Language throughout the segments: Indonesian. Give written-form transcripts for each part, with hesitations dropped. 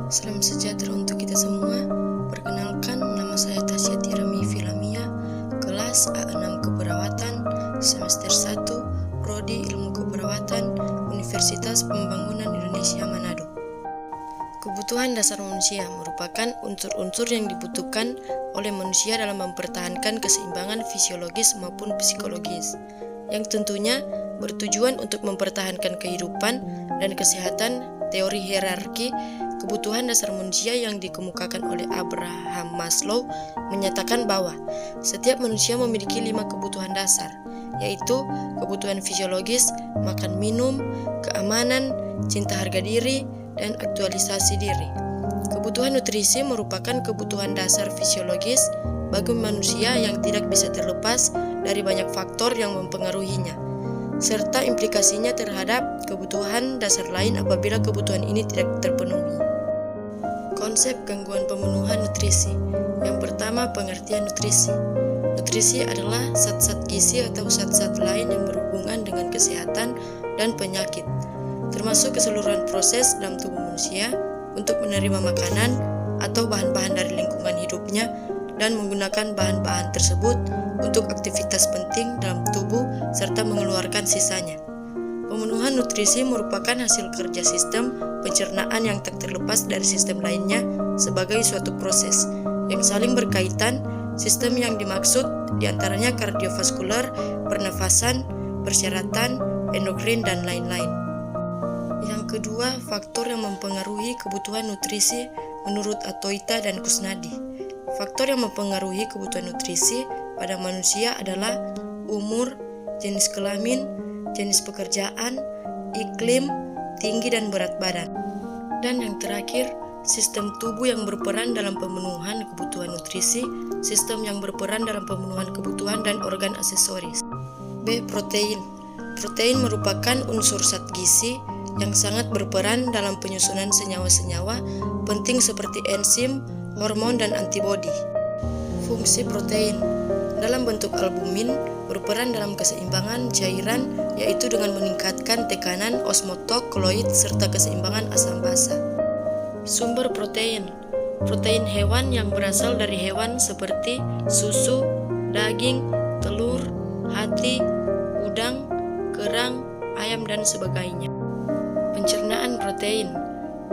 Salam sejahtera untuk kita semua. Perkenalkan, nama saya Tasya Tirami Filamia, kelas A6 Keperawatan, semester 1, Prodi Ilmu Keperawatan, Universitas Pembangunan Indonesia Manado. Kebutuhan dasar manusia merupakan unsur-unsur yang dibutuhkan oleh manusia dalam mempertahankan keseimbangan fisiologis maupun psikologis, yang tentunya bertujuan untuk mempertahankan kehidupan dan kesehatan. Teori hierarki kebutuhan dasar manusia yang dikemukakan oleh Abraham Maslow menyatakan bahwa setiap manusia memiliki 5 kebutuhan dasar, yaitu kebutuhan fisiologis, makan minum, keamanan, cinta harga diri, dan aktualisasi diri. Kebutuhan nutrisi merupakan kebutuhan dasar fisiologis bagi manusia yang tidak bisa terlepas dari banyak faktor yang mempengaruhinya, serta implikasinya terhadap kebutuhan dasar lain apabila kebutuhan ini tidak terpenuhi. Konsep gangguan pemenuhan nutrisi. Yang pertama, pengertian nutrisi. Nutrisi adalah zat-zat gizi atau zat-zat lain yang berhubungan dengan kesehatan dan penyakit, termasuk keseluruhan proses dalam tubuh manusia untuk menerima makanan atau bahan-bahan dari lingkungan hidupnya dan menggunakan bahan-bahan tersebut untuk aktivitas penting dalam tubuh serta mengeluarkan sisanya. Pemenuhan nutrisi merupakan hasil kerja sistem pencernaan yang tak terlepas dari sistem lainnya sebagai suatu proses yang saling berkaitan. Sistem yang dimaksud diantaranya kardiovaskular, pernafasan, persyaratan, endokrin, dan lain-lain. Yang kedua, faktor yang mempengaruhi kebutuhan nutrisi menurut Atoita dan Kusnadi. Faktor yang mempengaruhi kebutuhan nutrisi pada manusia adalah umur, jenis kelamin, jenis pekerjaan, iklim, tinggi dan berat badan. Dan yang terakhir, sistem tubuh yang berperan dalam pemenuhan kebutuhan nutrisi, sistem yang berperan dalam pemenuhan kebutuhan dan organ aksesoris. B. Protein. Protein merupakan unsur zat gizi yang sangat berperan dalam penyusunan senyawa-senyawa penting seperti enzim, hormon, dan antibodi. Fungsi protein dalam bentuk albumin berperan dalam keseimbangan cairan, yaitu dengan meningkatkan tekanan osmotokloid serta keseimbangan asam basa. Sumber protein. Protein hewan yang berasal dari hewan seperti susu, daging, telur, hati, udang, kerang, ayam, dan sebagainya. Pencernaan protein.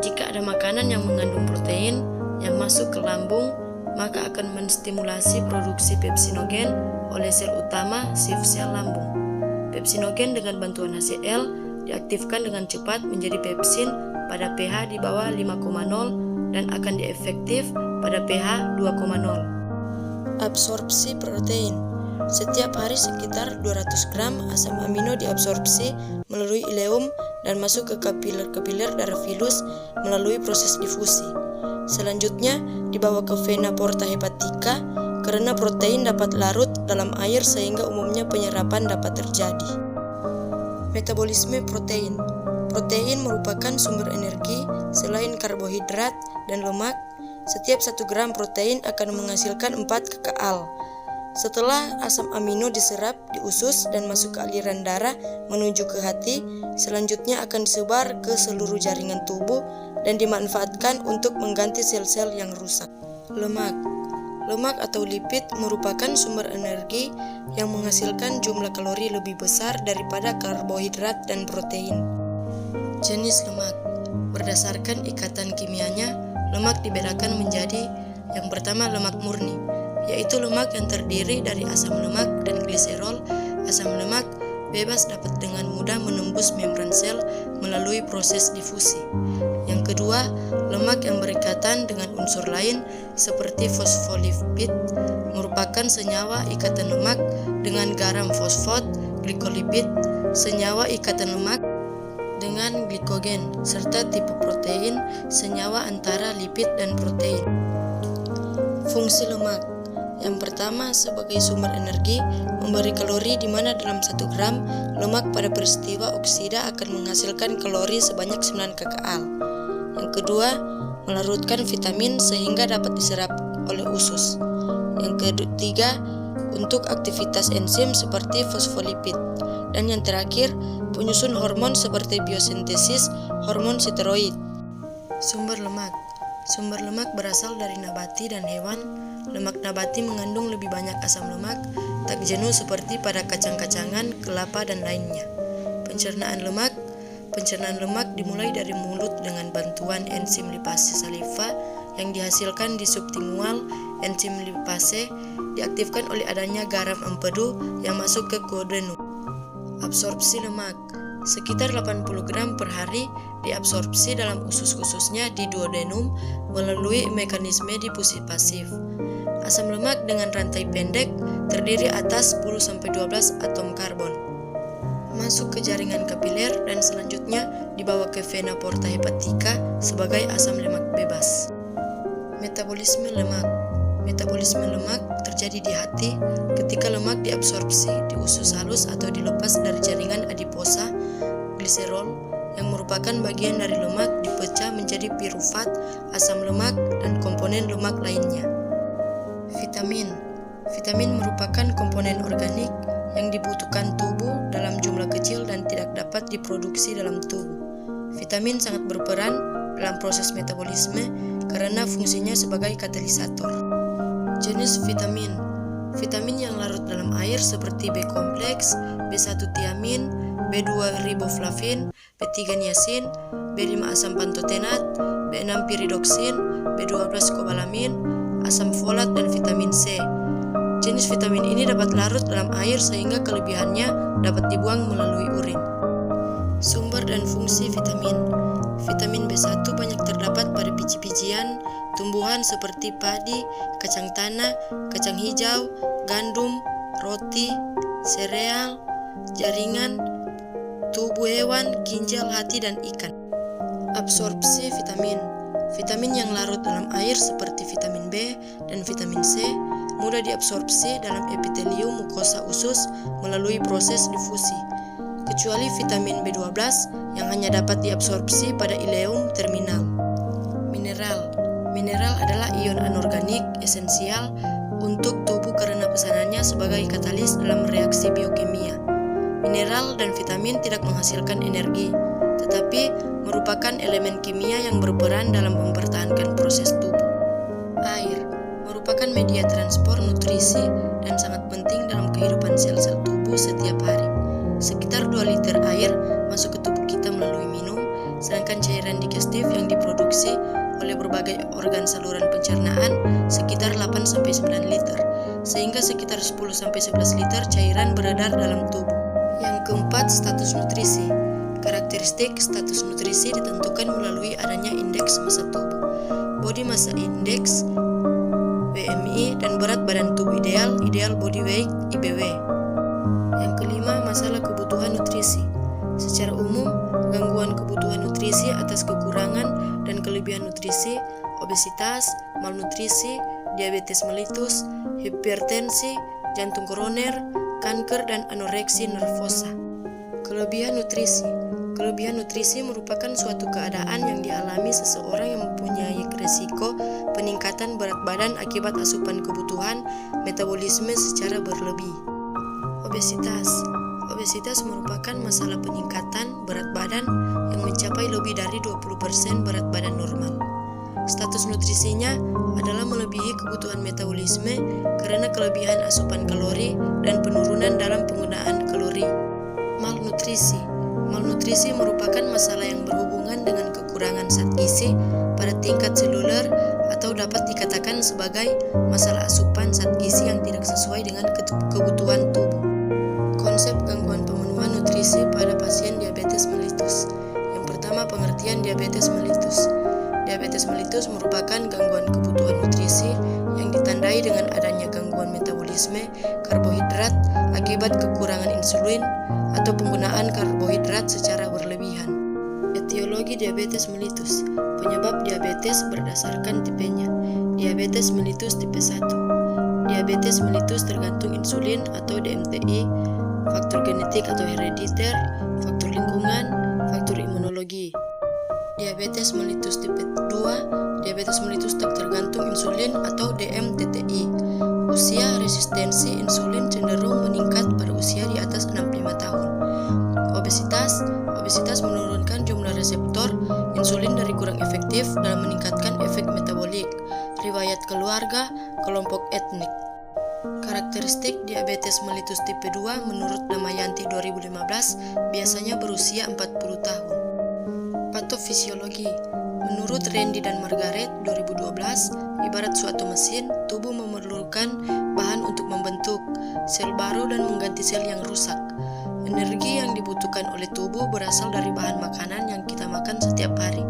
Jika ada makanan yang mengandung protein yang masuk ke lambung, maka akan menstimulasi produksi pepsinogen oleh sel utama sel lambung. Pepsinogen dengan bantuan HCl diaktifkan dengan cepat menjadi pepsin pada pH di bawah 5,0 dan akan diefektif pada pH 2,0. Absorpsi protein. Setiap hari sekitar 200 gram asam amino diabsorpsi melalui ileum dan masuk ke kapiler-kapiler darah filus melalui proses difusi. Selanjutnya dibawa ke vena porta hepatica karena protein dapat larut dalam air sehingga umumnya penyerapan dapat terjadi. Metabolisme protein. Protein merupakan sumber energi selain karbohidrat dan lemak. Setiap 1 gram protein akan menghasilkan 4 kcal. Setelah asam amino diserap di usus dan masuk ke aliran darah menuju ke hati, selanjutnya akan disebar ke seluruh jaringan tubuh dan dimanfaatkan untuk mengganti sel-sel yang rusak. Lemak. Lemak atau lipid merupakan sumber energi yang menghasilkan jumlah kalori lebih besar daripada karbohidrat dan protein. Jenis lemak. Berdasarkan ikatan kimianya, lemak dibedakan menjadi yang pertama lemak murni, yaitu lemak yang terdiri dari asam lemak dan gliserol. Asam lemak bebas dapat dengan mudah menembus membran sel melalui proses difusi. Yang kedua, lemak yang berikatan dengan unsur lain seperti fosfolipid merupakan senyawa ikatan lemak dengan garam fosfat, glikolipid, senyawa ikatan lemak dengan glikogen, serta tipe protein, senyawa antara lipid dan protein. Fungsi lemak. Yang pertama, sebagai sumber energi, memberi kalori di mana dalam 1 gram lemak pada peristiwa oksida akan menghasilkan kalori sebanyak 9 kcal. Yang kedua, melarutkan vitamin sehingga dapat diserap oleh usus. Yang ketiga, untuk aktivitas enzim seperti fosfolipid. Dan yang terakhir, penyusun hormon seperti biosintesis hormon steroid. Sumber lemak. Sumber lemak berasal dari nabati dan hewan. Lemak nabati mengandung lebih banyak asam lemak, tak jenuh seperti pada kacang-kacangan, kelapa, dan lainnya. Pencernaan lemak dimulai dari mulut dengan bantuan enzim lipase saliva yang dihasilkan di sublingual. Enzim lipase diaktifkan oleh adanya garam empedu yang masuk ke duodenum. Absorpsi lemak sekitar 80 gram per hari diabsorpsi dalam usus khususnya di duodenum melalui mekanisme difusi pasif. Asam lemak dengan rantai pendek terdiri atas 10-12 atom karbon. Masuk ke jaringan kapiler dan selanjutnya dibawa ke vena porta hepatica sebagai asam lemak bebas. Metabolisme lemak terjadi di hati ketika lemak diabsorpsi di usus halus atau dilepas dari jaringan adiposa. Gliserol yang merupakan bagian dari lemak dipecah menjadi pirufat, asam lemak, dan komponen lemak lainnya. Vitamin merupakan komponen organik yang dibutuhkan tubuh dalam jumlah kecil dan tidak dapat diproduksi dalam tubuh. Vitamin sangat berperan dalam proses metabolisme karena fungsinya sebagai katalisator. Jenis vitamin yang larut dalam air seperti B kompleks, B1 tiamin, B2 riboflavin, B3 niacin, B5 asam pantotenat, B6 piridoksin, B12 kobalamin, asam folat, dan vitamin C. Jenis vitamin ini dapat larut dalam air sehingga kelebihannya dapat dibuang melalui urin. Sumber dan fungsi vitamin. Vitamin B1 banyak terdapat pada biji-bijian, tumbuhan seperti padi, kacang tanah, kacang hijau, gandum, roti, sereal, jaringan, tubuh hewan, ginjal, hati, dan ikan. Absorpsi vitamin yang larut dalam air seperti vitamin B dan vitamin C mudah diabsorpsi dalam epitelium mukosa usus melalui proses difusi, kecuali vitamin B12 yang hanya dapat diabsorpsi pada ileum terminal. Mineral adalah ion anorganik esensial untuk tubuh karena pesanannya sebagai katalis dalam reaksi biokimia. Mineral dan vitamin tidak menghasilkan energi, tetapi merupakan elemen kimia yang berperan dalam mempertahankan proses tubuh. Air merupakan media transport nutrisi dan sangat penting dalam kehidupan sel-sel tubuh setiap hari. Sekitar 2 liter air masuk ke tubuh kita melalui minum, sedangkan cairan digestif yang diproduksi oleh berbagai organ saluran pencernaan sekitar 8-9 liter, sehingga sekitar 10-11 liter cairan beredar dalam tubuh. Yang keempat, status nutrisi. Karakteristik status nutrisi ditentukan melalui adanya indeks massa tubuh, body mass index, BMI, dan berat badan tubuh ideal body weight, IBW. Yang kelima, masalah kebutuhan nutrisi. Secara umum, gangguan kebutuhan nutrisi atas kekurangan dan kelebihan nutrisi, obesitas, malnutrisi, diabetes mellitus, hipertensi, jantung koroner, kanker, dan anoreksi nervosa. Kelebihan nutrisi merupakan suatu keadaan yang dialami seseorang yang mempunyai risiko peningkatan berat badan akibat asupan kebutuhan metabolisme secara berlebih. Obesitas merupakan masalah peningkatan berat badan yang mencapai lebih dari 20% berat badan normal. Status nutrisinya adalah melebihi kebutuhan metabolisme karena kelebihan asupan kalori dan penurunan dalam penggunaan kalori. Malnutrisi merupakan masalah yang berhubungan dengan kekurangan zat gizi pada tingkat seluler atau dapat dikatakan sebagai masalah asupan zat gizi yang tidak sesuai dengan kebutuhan tubuh. Konsep gangguan pemenuhan nutrisi pada pasien diabetes mellitus. Yang pertama, pengertian diabetes mellitus. Diabetes mellitus merupakan gangguan kebutuhan nutrisi yang ditandai dengan adanya gangguan metabolisme karbohidrat akibat kekurangan insulin atau penggunaan karbohidrat secara berlebihan. Etiologi diabetes mellitus. Penyebab diabetes berdasarkan tipenya. Diabetes mellitus tipe 1. Diabetes mellitus tergantung insulin atau DMTI, faktor genetik atau herediter, faktor lingkungan, faktor imunologi. Diabetes mellitus tipe 2. Diabetes mellitus tak tergantung insulin atau DMTTI. Usia resistensi insulin cenderung meningkat pada usia di atas 65 tahun. Obesitas menurunkan jumlah reseptor insulin dari kurang efektif dalam meningkatkan efek metabolik, riwayat keluarga, kelompok etnik. Karakteristik diabetes mellitus tipe 2 menurut Damayanti 2015 biasanya berusia 40 tahun. Patofisiologi. Menurut Randy dan Margaret 2012, ibarat suatu mesin, tubuh memerlukan bahan untuk membentuk sel baru dan mengganti sel yang rusak. Energi yang dibutuhkan oleh tubuh berasal dari bahan makanan yang kita makan setiap hari.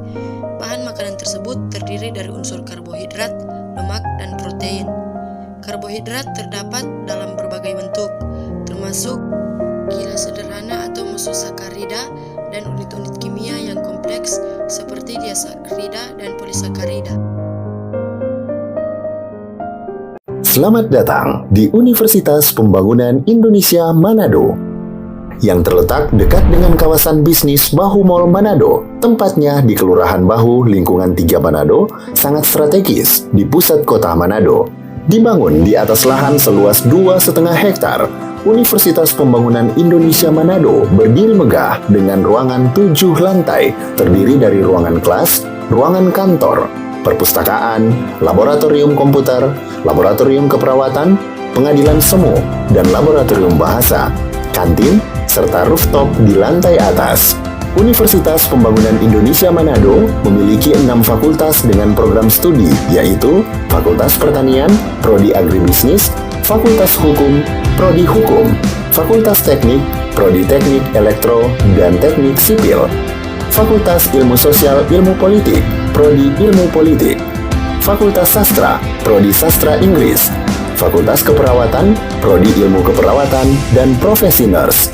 Bahan makanan tersebut terdiri dari unsur karbohidrat, lemak, dan protein. Karbohidrat terdapat dalam berbagai bentuk, termasuk gila sederhana atau monosakarida dan unit-unit kimia yang kompleks seperti disakarida dan polisakarida. Selamat datang di Universitas Pembangunan Indonesia Manado yang terletak dekat dengan kawasan bisnis Bahu Mall Manado. Tempatnya di Kelurahan Bahu, lingkungan 3 Manado, sangat strategis di pusat kota Manado. Dibangun di atas lahan seluas 2,5 hektar, Universitas Pembangunan Indonesia Manado berdiri megah dengan ruangan 7 lantai, terdiri dari ruangan kelas, ruangan kantor, perpustakaan, laboratorium komputer, laboratorium keperawatan, pengadilan semu, dan laboratorium bahasa, kantin, serta rooftop di lantai atas. Universitas Pembangunan Indonesia Manado memiliki 6 fakultas dengan program studi, yaitu Fakultas Pertanian, Prodi Agribisnis, Fakultas Hukum, Prodi Hukum, Fakultas Teknik, Prodi Teknik Elektro dan Teknik Sipil, Fakultas Ilmu Sosial Ilmu Politik, Prodi Ilmu Politik, Fakultas Sastra, Prodi Sastra Inggris, Fakultas Keperawatan, Prodi Ilmu Keperawatan dan Profesi Nurse,